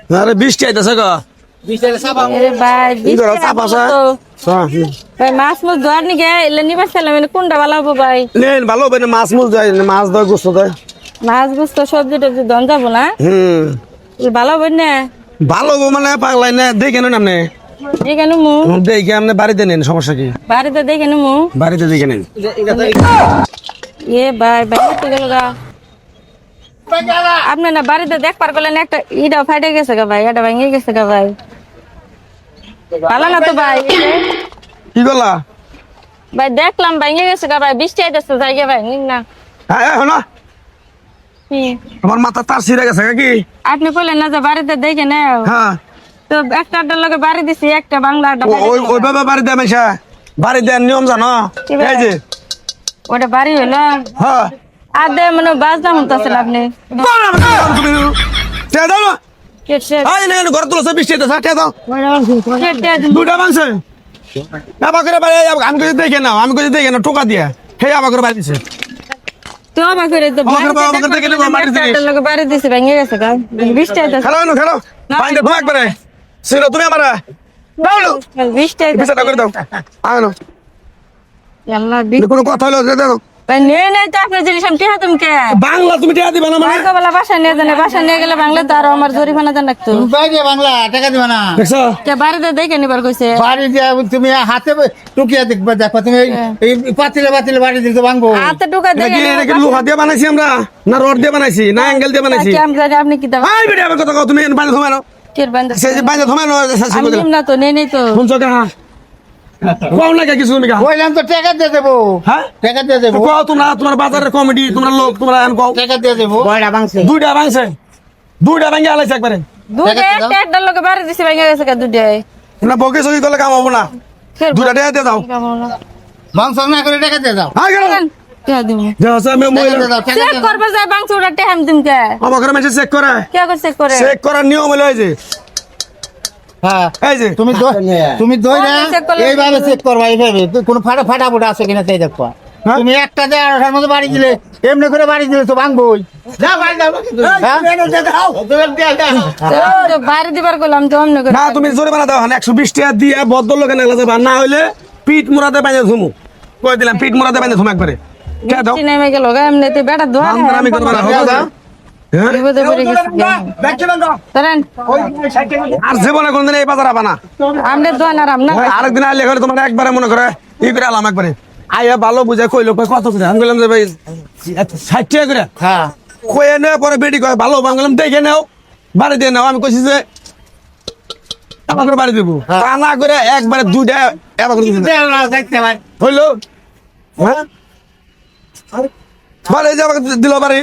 আরে বৃষ্টি আইতাছে গো এরে ভাই কি করো চাপ আছে ভাই মাছ মুছ ধর নি গে এলে নিবার ছিলাম মানে কোনটা ভালো হবো ভাই নেন ভালো হবে না মাছ মুছ যায় মাছ দয় গোস্ত দয় মাছ গুস্ত সবজি টবজি দন যাবো না ভালো হবে না ভালো হবে মানে পাগলাই না দেখে নেন আপনি দেখে মু দেখে আপনি বাড়িতে নেন সমস্যা কি বাড়িতে দেখে মু বাড়িতে দেখে নেন এ ভাই ভাই তো গেল গা আপনি না বাড়িতে দেখ পার করলেন একটা ইটা ফাইটে গেছে গা ভাই এটা ভেঙে গেছে গা ভাই ভালো না তো ভাই কি করলা ভাই দেখলাম ভেঙে গেছে গা ভাই বৃষ্টি আইতেছে যাই গে ভাই নিন না হ্যাঁ না কি আমার মাথা তার ছিঁড়ে গেছে কি আপনি বললেন না যে বাড়িতে দেখে নাও হ্যাঁ তো একটা লগে বাড়ি দিছি একটা বাংলা একটা ওইভাবে বাড়ি দেয় মেশা বাড়ি দেওয়ার নিয়ম জানো এই যে ওটা বাড়ি হইলো হ্যাঁ আর দে মানে বাজনা শুনতেছেন আপনি কেটে ঘর তুলছে বৃষ্টি দাও কেটে দুটা মাংস আবার করে বাড়ি আমি কিছু দেখে নাও আমি কিছু দেখে না টোকা দিয়ে হে আবার করে বাড়ি দিছে তো আমার করে তো আমাকে দেখে নেবো মাটি দিছে একটা লগে বাড়ি দিছি ভেঙে গেছে গা বৃষ্টি আইতেছে খেলো খেলো পাইতে ধোয়া একবারে সিরো তুমি আমার দাও বৃষ্টি আইতেছে বিচারটা করে দাও আনো আল্লাহ কোনো কথা হলো দাও ভাই নিয়ে নাই তো আপনি জিনিস আমি টিহা তুমি কে বাংলা তুমি টিয়া দিবা না মানে বাংলা বাসা নিয়ে জানে বাসা নিয়ে গেলে বাংলা তো আরো আমার জরিমানা জান রাখতো বাইরে বাংলা টাকা দিবা না দেখছো কে বাড়িতে দেখে নিবার কইছে বাড়ি দিয়ে তুমি হাতে টুকিয়া দেখবা দেখো তুমি এই পাতিলে পাতিলে বাড়ি দিতে ভাঙবো হাতে ঢুকা দেখে এটা কি লোহা দিয়ে বানাইছি আমরা না রড দিয়ে বানাইছি না অ্যাঙ্গেল দিয়ে বানাইছি কি আমি জানি আপনি কি দাও আই বেটা আমার কথা কও তুমি বাড়ি ধমানো কের বান্ধ সে যে বাড়ি ধমানো আমি নিম না তো নেই নেই তো শুনছো কা কোন লাগে কিছু তুমি কা বললাম তো টাকা দিয়ে দেবো হ্যাঁ টাকা দিয়ে দেবো কও তোমরা তোমার বাজারের কমিটি তোমরা লোক তোমরা আন কও টাকা দিয়ে দেবো বয়টা ভাঙছে দুইটা ভাঙছে দুইটা ভাঙে আলাইছে একবারে দুধে একটা লোকে বাড়ি দিছি ভেঙে গেছে কা দুধে না বকে সই করলে কাম হবে না দুইটা দিয়ে দাও ভাঙছ না করে টাকা দিয়ে দাও হ্যাঁ গেল কে দিম যাও সে আমি টাকা মহিলা দিয়ে দাও টাকা চেক দিয়ে দাও করবে যাই বাংস ওটা টেহাম দিম কে আমার ঘরে মেসে চেক করে কে করছে করে চেক করার নিয়ম হলো এই যে হ্যাঁ এই যে তুমি দই না check করলে এইভাবে চেক করবা এইভাবে কোনো ফাটা ফুটা আছে কিনা তাই দেখবা হ্যাঁ? তুমি একটা দিয়ে 18টার মধ্যে বাড়ি দিলে এমনি করে বাড়ি দিলে তো ভাঙবই তো বাড়ি দিবার কইলাম তো অমনে করে না তুমি জরিমানা দাও 120 টাকা দিয়ে বদল লোকে নেলা যাবে না হইলে পিট মুরাতে বাইরে ধুমু কই দিলাম পিট মুরাতে বাইরে ধুম একবারে কে দাও চিনে মে গেল গা এমনিতে বেটা দোয়া আমি করব না হবে দাও হ্যাঁ বিপদে পড়ে গেছে তরেন আর জীবনে কোনদিন এই বাজার আবা না আমনে দোয়া না রাম না আরেকদিন আইলে ঘরে তোমার একবারে মনে করে ই করে আলাম একবারে আইয়া ভালো বুঝে কইলো কই কত করে আমি বললাম যে ভাই 60 টাকা করে হ্যাঁ কয়ে নে পরে বেটি কয় ভালো আমি বললাম দেখে নাও বাড়ি দিয়ে নাও আমি কইছি যে আবার করে বাড়ি দেবো তা না করে একবারে দুইটা এবার করে দিছে দেখতে ভাই হইলো হ্যাঁ বাড়ি যাবে দিল বাড়ি